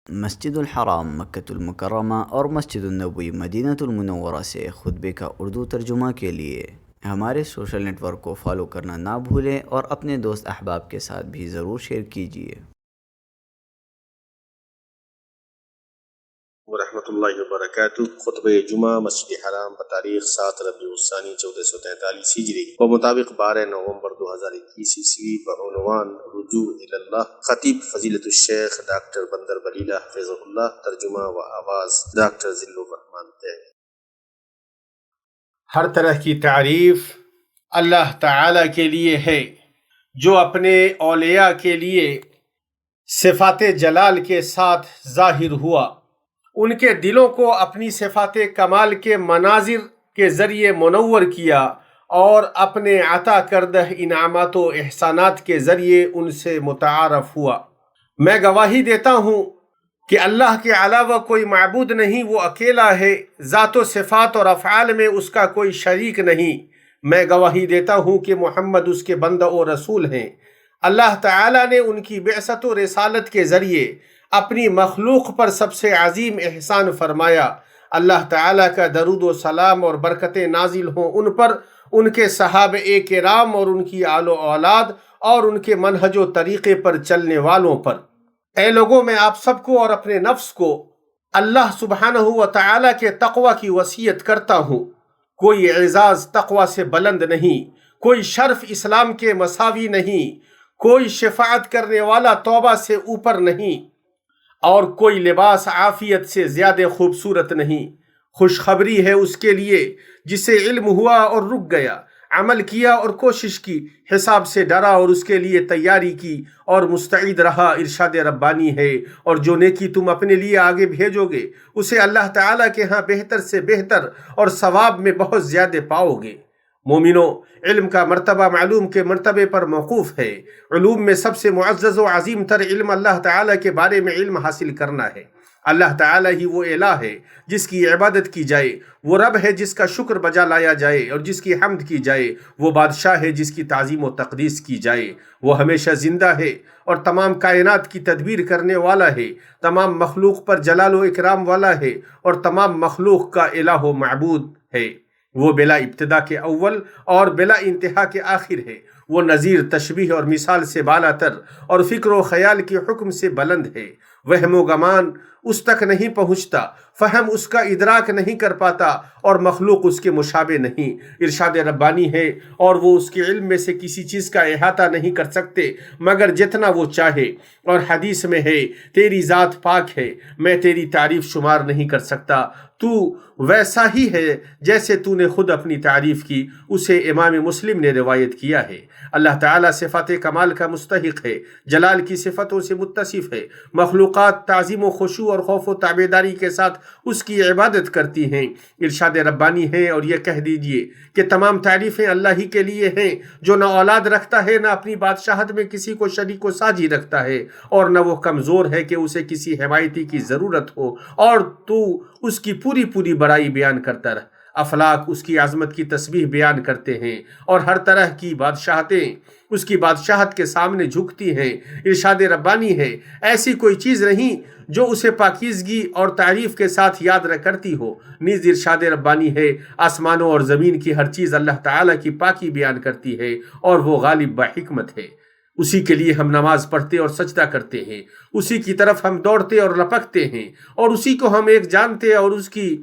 مسجد الحرام مکۃ المکرمہ اور مسجد النبوی مدینہ المنورہ سے خطبے کا اردو ترجمہ کے لیے ہمارے سوشل نیٹ ورک کو فالو کرنا نہ بھولیں اور اپنے دوست احباب کے ساتھ بھی ضرور شیئر کیجیے۔ ورحمۃ اللہ وبرکاتہ۔ خطبہ جمعہ مسجد حرام بتاریخ 7 ربیع الثانی 1443 ہجری بمطابق 12 نومبر 2021 عیسوی بعنوان رجوع الی اللہ، خطیب فضیلت الشیخ ڈاکٹر بندر بلیلہ حفظہ اللہ، ترجمہ و آواز ڈاکٹر ذل الرحمان تیمی۔ ہر طرح کی تعریف اللہ تعالی کے لیے ہے جو اپنے اولیاء کے لیے صفات جلال کے ساتھ ظاہر ہوا، ان کے دلوں کو اپنی صفات کمال کے مناظر کے ذریعے منور کیا اور اپنے عطا کردہ انعامات و احسانات کے ذریعے ان سے متعارف ہوا۔ میں گواہی دیتا ہوں کہ اللہ کے علاوہ کوئی معبود نہیں، وہ اکیلا ہے، ذات و صفات اور افعال میں اس کا کوئی شریک نہیں۔ میں گواہی دیتا ہوں کہ محمد اس کے بندہ و رسول ہیں۔ اللہ تعالیٰ نے ان کی بعثت و رسالت کے ذریعے اپنی مخلوق پر سب سے عظیم احسان فرمایا۔ اللہ تعالیٰ کا درود و سلام اور برکتیں نازل ہوں ان پر، ان کے صحابہ کرام اور ان کی آل و اولاد اور ان کے منہج و طریقے پر چلنے والوں پر۔ اے لوگوں، میں آپ سب کو اور اپنے نفس کو اللہ سبحانہ و تعالیٰ کے تقوی کی وصیت کرتا ہوں۔ کوئی اعزاز تقوی سے بلند نہیں، کوئی شرف اسلام کے مساوی نہیں، کوئی شفاعت کرنے والا توبہ سے اوپر نہیں، اور کوئی لباس عافیت سے زیادہ خوبصورت نہیں۔ خوشخبری ہے اس کے لیے جسے علم ہوا اور رک گیا، عمل کیا اور کوشش کی، حساب سے ڈرا اور اس کے لیے تیاری کی اور مستعد رہا۔ ارشاد ربانی ہے، اور جو نیکی تم اپنے لیے آگے بھیجو گے اسے اللہ تعالیٰ کے ہاں بہتر سے بہتر اور ثواب میں بہت زیادہ پاؤ گے۔ مومنو، علم کا مرتبہ معلوم کے مرتبے پر موقوف ہے۔ علوم میں سب سے معزز و عظیم تر علم اللہ تعالیٰ کے بارے میں علم حاصل کرنا ہے۔ اللہ تعالیٰ ہی وہ الہ ہے جس کی عبادت کی جائے، وہ رب ہے جس کا شکر بجا لایا جائے اور جس کی حمد کی جائے، وہ بادشاہ ہے جس کی تعظیم و تقدیس کی جائے، وہ ہمیشہ زندہ ہے اور تمام کائنات کی تدبیر کرنے والا ہے، تمام مخلوق پر جلال و اکرام والا ہے اور تمام مخلوق کا الہ و معبود ہے۔ وہ بلا ابتدا کے اول اور بلا انتہا کے آخر ہے۔ وہ نظیر، تشبیہ اور مثال سے بالا تر اور فکر و خیال کے حکم سے بلند ہے۔ وہم و گمان اس تک نہیں پہنچتا، فہم اس کا ادراک نہیں کر پاتا اور مخلوق اس کے مشابہ نہیں۔ ارشاد ربانی ہے، اور وہ اس کے علم میں سے کسی چیز کا احاطہ نہیں کر سکتے مگر جتنا وہ چاہے۔ اور حدیث میں ہے، تیری ذات پاک ہے، میں تیری تعریف شمار نہیں کر سکتا، تو ویسا ہی ہے جیسے تو نے خود اپنی تعریف کی۔ اسے امام مسلم نے روایت کیا ہے۔ اللہ تعالیٰ صفات کمال کا مستحق ہے، جلال کی صفتوں سے متصف ہے۔ مخلوقات تعظیم و خشوع اور خوف و تابعداری کے ساتھ اس کی عبادت کرتی ہیں۔ ارشاد ربانی ہے، اور یہ کہہ دیجئے کہ تمام تعریفیں اللہ ہی کے لیے ہیں جو نہ اولاد رکھتا ہے، نہ اپنی بادشاہت میں کسی کو شریک و ساجی رکھتا ہے، اور نہ وہ کمزور ہے کہ اسے کسی حمایتی کی ضرورت ہو، اور تو اس کی پوری بڑائی بیان کرتا رہ۔ افلاک اس کی عظمت کی تسبیح بیان کرتے ہیں اور ہر طرح کی بادشاہتیں اس کی بادشاہت کے سامنے جھکتی ہیں۔ ارشاد ربانی ہے، ایسی کوئی چیز نہیں جو اسے پاکیزگی اور تعریف کے ساتھ یاد نہ کرتی ہو۔ نیز ارشاد ربانی ہے، آسمانوں اور زمین کی ہر چیز اللہ تعالیٰ کی پاکی بیان کرتی ہے اور وہ غالب با حکمت ہے۔ اسی کے لیے ہم نماز پڑھتے اور سجدہ کرتے ہیں، اسی کی طرف ہم دوڑتے اور لپکتے ہیں، اور اسی کو ہم ایک جانتے اور اس کی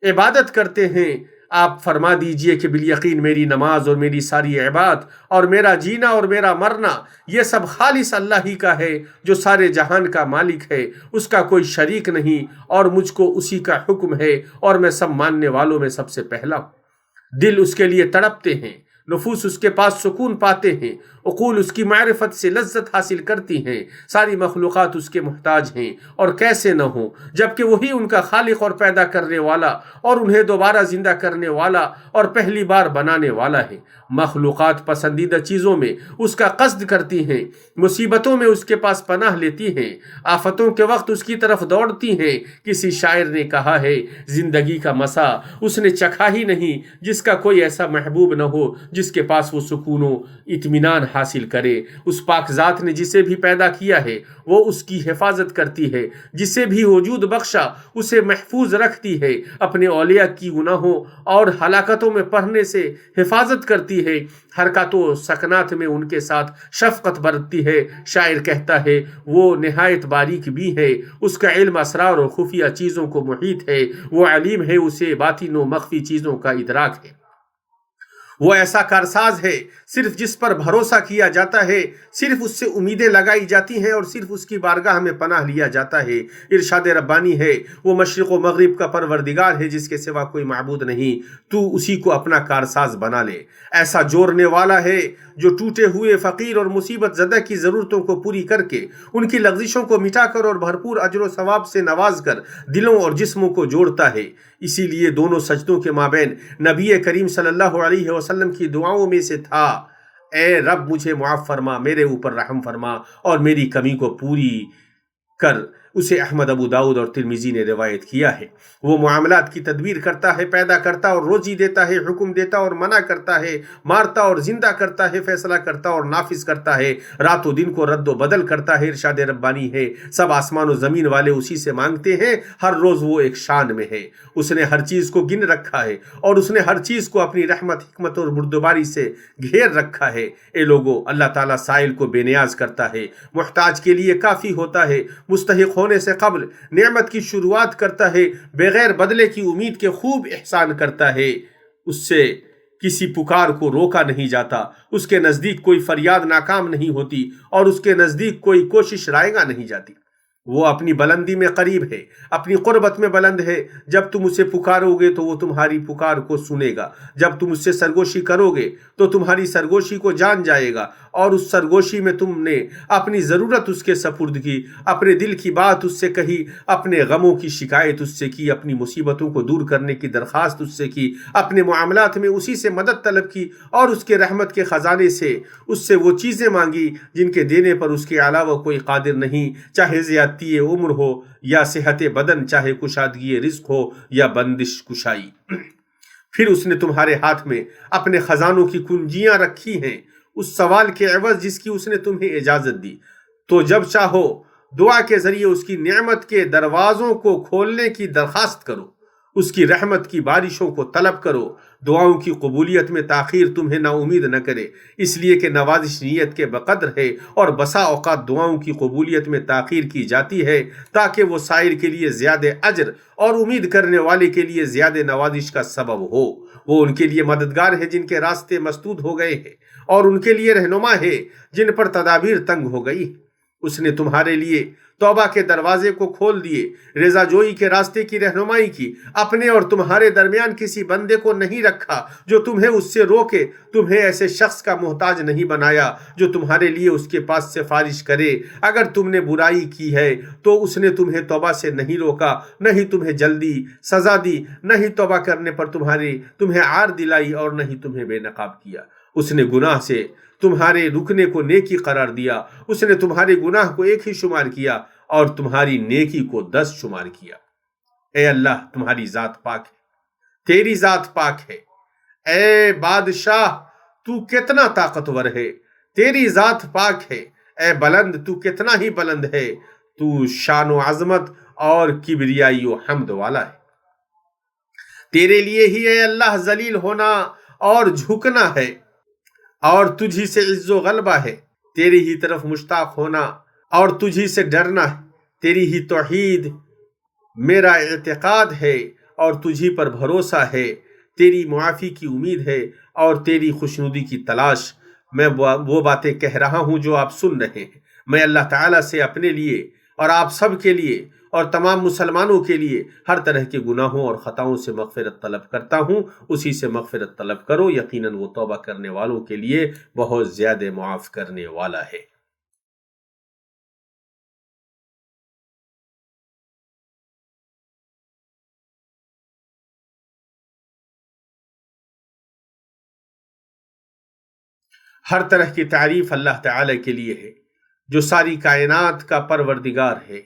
عبادت کرتے ہیں۔ آپ فرما دیجئے کہ بالیقین میری نماز اور میری ساری عبادت اور میرا جینا اور میرا مرنا یہ سب خالص اللہ ہی کا ہے جو سارے جہان کا مالک ہے، اس کا کوئی شریک نہیں، اور مجھ کو اسی کا حکم ہے، اور میں سب ماننے والوں میں سب سے پہلا ہوں۔ دل اس کے لیے تڑپتے ہیں، نفوس اس کے پاس سکون پاتے ہیں، عقول اس کی معرفت سے لذت حاصل کرتی ہیں، ساری مخلوقات اس کے محتاج ہیں، اور کیسے نہ ہوں جبکہ وہی ان کا خالق اور پیدا کرنے والا اور انہیں دوبارہ زندہ کرنے والا اور پہلی بار بنانے والا ہے۔ مخلوقات پسندیدہ چیزوں میں اس کا قصد کرتی ہیں، مصیبتوں میں اس کے پاس پناہ لیتی ہیں، آفتوں کے وقت اس کی طرف دوڑتی ہیں۔ کسی شاعر نے کہا ہے، زندگی کا مزہ اس نے چکھا ہی نہیں جس کا کوئی ایسا محبوب نہ ہو جس کے پاس وہ سکون و اطمینان حاصل کرے۔ اس پاک ذات نے جسے بھی پیدا کیا ہے وہ اس کی حفاظت کرتی ہے، جسے بھی وجود بخشا اسے محفوظ رکھتی ہے، اپنے اولیاء کی گناہوں اور ہلاکتوں میں پڑھنے سے حفاظت کرتی ہے، حرکات و سکنات میں ان کے ساتھ شفقت برتتی ہے۔ شاعر کہتا ہے وہ نہایت باریک بھی ہے، اس کا علم اسرار اور خفیہ چیزوں کو محیط ہے، وہ علیم ہے، اسے باطن و مخفی چیزوں کا ادراک ہے۔ وہ ایسا کارساز ہے صرف جس پر بھروسہ کیا جاتا ہے، صرف اس سے امیدیں لگائی جاتی ہیں اور صرف اس کی بارگاہ میں پناہ لیا جاتا ہے۔ ارشاد ربانی ہے وہ مشرق و مغرب کا پروردگار ہے جس کے سوا کوئی معبود نہیں، تو اسی کو اپنا کارساز بنا لے۔ ایسا جوڑنے والا ہے جو ٹوٹے ہوئے فقیر اور مصیبت زدہ کی ضرورتوں کو پوری کر کے، ان کی لغزشوں کو مٹا کر اور بھرپور اجر و ثواب سے نواز کر دلوں اور جسموں کو جوڑتا ہے۔ اسی لیے دونوں سجدوں کے مابین نبی کریم صلی اللہ علیہ وسلم کی دعاؤں میں سے تھا، اے رب مجھے معاف فرما، میرے اوپر رحم فرما اور میری کمی کو پوری کر۔ اسے احمد، ابو داؤد اور ترمذی نے روایت کیا ہے۔ وہ معاملات کی تدبیر کرتا ہے، پیدا کرتا اور روزی دیتا ہے، حکم دیتا اور منع کرتا ہے، مارتا اور زندہ کرتا ہے، فیصلہ کرتا اور نافذ کرتا ہے، رات و دن کو رد و بدل کرتا ہے۔ ارشاد ربانی ہے سب آسمان و زمین والے اسی سے مانگتے ہیں، ہر روز وہ ایک شان میں ہے۔ اس نے ہر چیز کو گن رکھا ہے اور اس نے ہر چیز کو اپنی رحمت، حکمت اور بردباری سے گھیر رکھا ہے۔ اے لوگو، اللہ تعالیٰ سائل کو بے نیاز کرتا ہے، محتاج کے لیے کافی ہوتا ہے، مستحق ہونے سے قبل نعمت کی شروعات کرتا ہے، بغیر بدلے کی امید کے خوب احسان کرتا ہے۔ اس سے کسی پکار کو روکا نہیں جاتا، اس کے نزدیک کوئی فریاد ناکام نہیں ہوتی اور اس کے نزدیک کوئی کوشش رائیگاں نہیں جاتی۔ وہ اپنی بلندی میں قریب ہے، اپنی قربت میں بلند ہے۔ جب تم اسے پکارو گے تو وہ تمہاری پکار کو سنے گا، جب تم اس سے سرگوشی کرو گے تو تمہاری سرگوشی کو جان جائے گا، اور اس سرگوشی میں تم نے اپنی ضرورت اس کے سپرد کی، اپنے دل کی بات اس سے کہی، اپنے غموں کی شکایت اس سے کی، اپنی مصیبتوں کو دور کرنے کی درخواست اس سے کی، اپنے معاملات میں اسی سے مدد طلب کی اور اس کے رحمت کے خزانے سے اس سے وہ چیزیں مانگی جن کے دینے پر اس کے علاوہ کوئی قادر نہیں، چاہے زیادتی عمر ہو یا صحت بدن، چاہے کشادگی رزق ہو یا بندش کشائی۔ پھر اس نے تمہارے ہاتھ میں اپنے خزانوں کی کنجیاں رکھی ہیں، اس سوال کے عوض جس کی اس نے تمہیں اجازت دی۔ تو جب چاہو دعا کے ذریعے اس کی نعمت کے دروازوں کو کھولنے کی درخواست کرو، اس کی رحمت کی بارشوں کو طلب کرو۔ دعاؤں کی قبولیت میں تاخیر تمہیں نا امید نہ کرے، اس لیے کہ نوازش نیت کے بقدر ہے، اور بسا اوقات دعاؤں کی قبولیت میں تاخیر کی جاتی ہے تاکہ وہ سائر کے لیے زیادہ اجر اور امید کرنے والے کے لیے زیادہ نوازش کا سبب ہو۔ وہ ان کے لیے مددگار ہے جن کے راستے مسدود ہو گئے ہیں، اور ان کے لیے رہنما ہے جن پر تدابیر تنگ ہو گئی۔ اس نے تمہارے لیے توبہ کے دروازے کو کھول دیے، رضا جوئی کے راستے کی رہنمائی کی، اپنے اور تمہارے درمیان کسی بندے کو نہیں رکھا جو تمہیں اس سے روکے، تمہیں ایسے شخص کا محتاج نہیں بنایا جو تمہارے لیے اس کے پاس سفارش کرے۔ اگر تم نے برائی کی ہے تو اس نے تمہیں توبہ سے نہیں روکا، نہ ہی تمہیں جلدی سزا دی، نہ ہی توبہ کرنے پر تمہیں عار دلائی، اور نہ ہی تمہیں بے نقاب کیا۔ اس نے گناہ سے تمہارے رکنے کو نیکی قرار دیا، اس نے تمہارے گناہ کو ایک ہی شمار کیا اور تمہاری نیکی کو 10 شمار کیا۔ اے اللہ، تمہاری ذات پاک ہے، تیری ذات پاک ہے۔ اے بادشاہ، تو کتنا طاقتور ہے، تیری ذات پاک ہے۔ اے بلند، تو کتنا ہی بلند ہے، تو شان و عظمت اور کبریائی و حمد والا ہے۔ تیرے لیے ہی اے اللہ ذلیل ہونا اور جھکنا ہے، اور تجھی سے عز و غلبہ ہے۔ تیری ہی طرف مشتاق ہونا اور تجھی سے ڈرنا ہے۔ تیری ہی توحید میرا اعتقاد ہے اور تجھی پر بھروسہ ہے۔ تیری معافی کی امید ہے اور تیری خوشنودی کی تلاش۔ میں وہ باتیں کہہ رہا ہوں جو آپ سن رہے ہیں۔ میں اللہ تعالیٰ سے اپنے لیے اور آپ سب کے لیے اور تمام مسلمانوں کے لیے ہر طرح کے گناہوں اور خطاؤں سے مغفرت طلب کرتا ہوں۔ اسی سے مغفرت طلب کرو، یقیناً وہ توبہ کرنے والوں کے لیے بہت زیادہ معاف کرنے والا ہے۔ ہر طرح کی تعریف اللہ تعالیٰ کے لیے ہے جو ساری کائنات کا پروردگار ہے،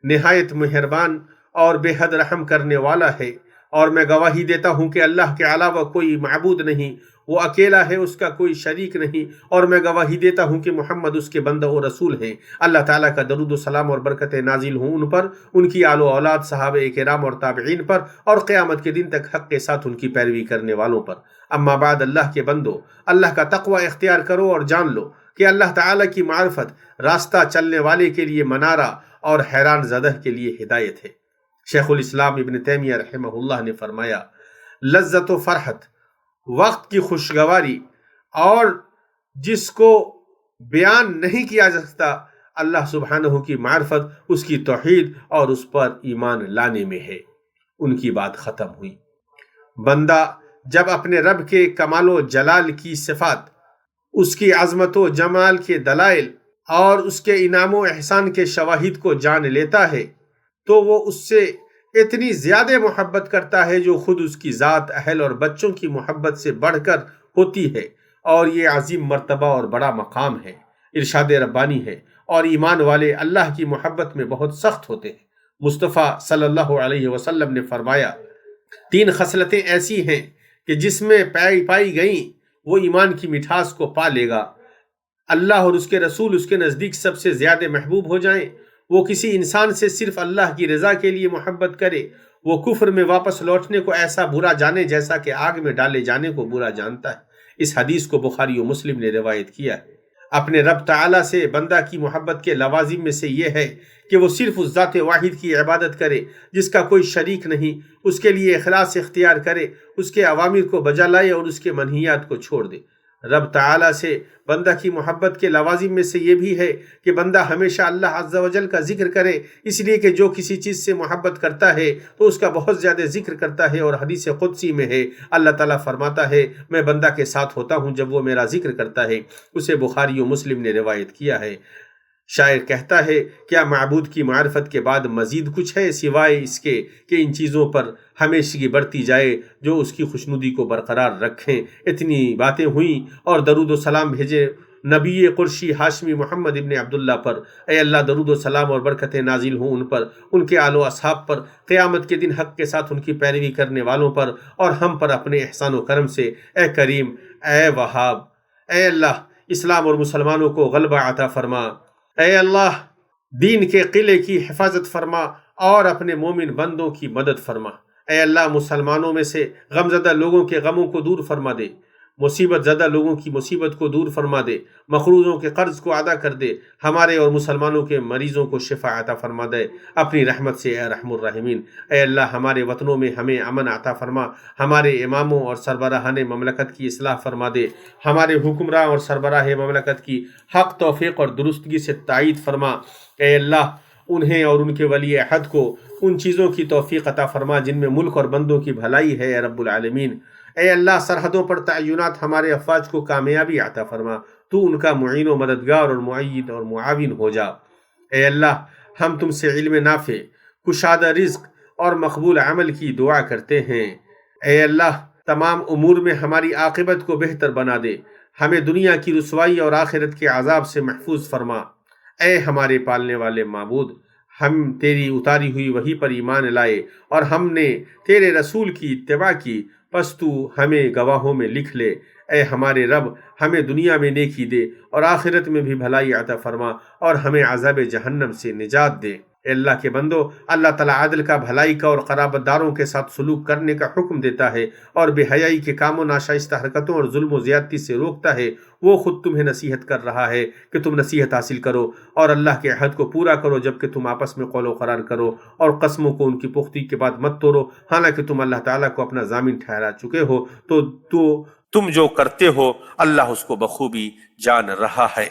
نہایت مہربان اور بے حد رحم کرنے والا ہے۔ اور میں گواہی دیتا ہوں کہ اللہ کے علاوہ کوئی معبود نہیں، وہ اکیلا ہے، اس کا کوئی شریک نہیں، اور میں گواہی دیتا ہوں کہ محمد اس کے بندہ و رسول ہیں۔ اللہ تعالیٰ کا درود و سلام اور برکتیں نازل ہوں ان پر، ان کی آل و اولاد، صحابہ کرام اور تابعین پر، اور قیامت کے دن تک حق کے ساتھ ان کی پیروی کرنے والوں پر۔ اما بعد، اللہ کے بندو، اللہ کا تقوی اختیار کرو اور جان لو کہ اللہ تعالیٰ کی معرفت راستہ چلنے والے کے لیے منارہ اور حیران زدہ کے لیے ہدایت ہے۔ شیخ الاسلام ابن تیمیہ رحمہ اللہ نے فرمایا، لذت و فرحت، وقت کی خوشگواری، اور جس کو بیان نہیں کیا جا سکتا، اللہ سبحانہ کی معرفت، اس کی توحید اور اس پر ایمان لانے میں ہے۔ ان کی بات ختم ہوئی۔ بندہ جب اپنے رب کے کمال و جلال کی صفات، اس کی عظمت و جمال کے دلائل اور اس کے انعام و احسان کے شواہد کو جان لیتا ہے تو وہ اس سے اتنی زیادہ محبت کرتا ہے جو خود اس کی ذات، اہل اور بچوں کی محبت سے بڑھ کر ہوتی ہے، اور یہ عظیم مرتبہ اور بڑا مقام ہے، ارشاد ربانی ہے، اور ایمان والے اللہ کی محبت میں بہت سخت ہوتے ہیں۔ مصطفیٰ صلی اللہ علیہ وسلم نے فرمایا، 3 خصلتیں ایسی ہیں کہ جس میں پائی گئیں وہ ایمان کی مٹھاس کو پا لے گا، اللہ اور اس کے رسول اس کے نزدیک سب سے زیادہ محبوب ہو جائیں، وہ کسی انسان سے صرف اللہ کی رضا کے لیے محبت کرے، وہ کفر میں واپس لوٹنے کو ایسا برا جانے جیسا کہ آگ میں ڈالے جانے کو برا جانتا ہے۔ اس حدیث کو بخاری و مسلم نے روایت کیا ہے۔ اپنے رب تعالیٰ سے بندہ کی محبت کے لوازم میں سے یہ ہے کہ وہ صرف اس ذات واحد کی عبادت کرے جس کا کوئی شریک نہیں، اس کے لیے اخلاص اختیار کرے، اس کے اوامر کو بجا لائے اور اس کے منہیات کو چھوڑ دے۔ رب تعالیٰ سے بندہ کی محبت کے لوازم میں سے یہ بھی ہے کہ بندہ ہمیشہ اللہ عز و جل کا ذکر کرے، اس لیے کہ جو کسی چیز سے محبت کرتا ہے تو اس کا بہت زیادہ ذکر کرتا ہے، اور حدیث قدسی میں ہے، اللہ تعالیٰ فرماتا ہے، میں بندہ کے ساتھ ہوتا ہوں جب وہ میرا ذکر کرتا ہے۔ اسے بخاری و مسلم نے روایت کیا ہے۔ شاعر کہتا ہے، کیا معبود کی معرفت کے بعد مزید کچھ ہے سوائے اس کے کہ ان چیزوں پر ہمیشگی برتی جائے جو اس کی خوشنودی کو برقرار رکھیں۔ اتنی باتیں ہوئیں اور درود و سلام بھیجے نبی قرشی ہاشمی محمد ابن عبداللہ پر۔ اے اللہ، درود و سلام اور برکتیں نازل ہوں ان پر، ان کے آل و اصحاب پر، قیامت کے دن حق کے ساتھ ان کی پیروی کرنے والوں پر، اور ہم پر اپنے احسان و کرم سے۔ اے کریم، اے وہاب، اے اللہ، اسلام اور مسلمانوں کو غلبہ عطا فرما۔ اے اللہ، دین کے قلعے کی حفاظت فرما اور اپنے مومن بندوں کی مدد فرما۔ اے اللہ، مسلمانوں میں سے غم زدہ لوگوں کے غموں کو دور فرما دے، مصیبت زدہ لوگوں کی مصیبت کو دور فرما دے، مقروضوں کے قرض کو ادا کر دے، ہمارے اور مسلمانوں کے مریضوں کو شفا عطا فرما دے اپنی رحمت سے، اے رحم الرحمین۔ اے اللہ، ہمارے وطنوں میں ہمیں امن عطا فرما، ہمارے اماموں اور سربراہان مملکت کی اصلاح فرما دے، ہمارے حکمراں اور سربراہ مملکت کی حق، توفیق اور درستگی سے تائید فرما۔ اے اللہ، انہیں اور ان کے ولی عہد کو ان چیزوں کی توفیق عطا فرما جن میں ملک اور بندوں کی بھلائی ہے، اے رب العالمین۔ اے اللہ، سرحدوں پر تعینات ہمارے افواج کو کامیابی عطا فرما، تو ان کا معین و مددگار اور معید اور معاون ہو جا۔ اے اللہ، ہم تم سے علم نافع، کشادہ رزق اور مقبول عمل کی دعا کرتے ہیں۔ اے اللہ، تمام امور میں ہماری عاقبت کو بہتر بنا دے، ہمیں دنیا کی رسوائی اور آخرت کے عذاب سے محفوظ فرما۔ اے ہمارے پالنے والے معبود، ہم تیری اتاری ہوئی وحی پر ایمان لائے اور ہم نے تیرے رسول کی اتباع کی، پس تو ہمیں گواہوں میں لکھ لے۔ اے ہمارے رب، ہمیں دنیا میں نیکی دے اور آخرت میں بھی بھلائی عطا فرما، اور ہمیں عذاب جہنم سے نجات دے۔ اے اللہ کے بندو، اللہ تعالیٰ عدل کا، بھلائی کا اور قرابت داروں کے ساتھ سلوک کرنے کا حکم دیتا ہے، اور بے حیائی کے کاموں، ناشائستہ حرکتوں اور ظلم و زیادتی سے روکتا ہے۔ وہ خود تمہیں نصیحت کر رہا ہے کہ تم نصیحت حاصل کرو اور اللہ کے عہد کو پورا کرو، جبکہ تم آپس میں قول و قرار کرو، اور قسموں کو ان کی پختگی کے بعد مت توڑو، حالانکہ تم اللہ تعالیٰ کو اپنا ضامن ٹھہرا چکے ہو، تو تم جو کرتے ہو اللہ اس کو بخوبی جان رہا ہے۔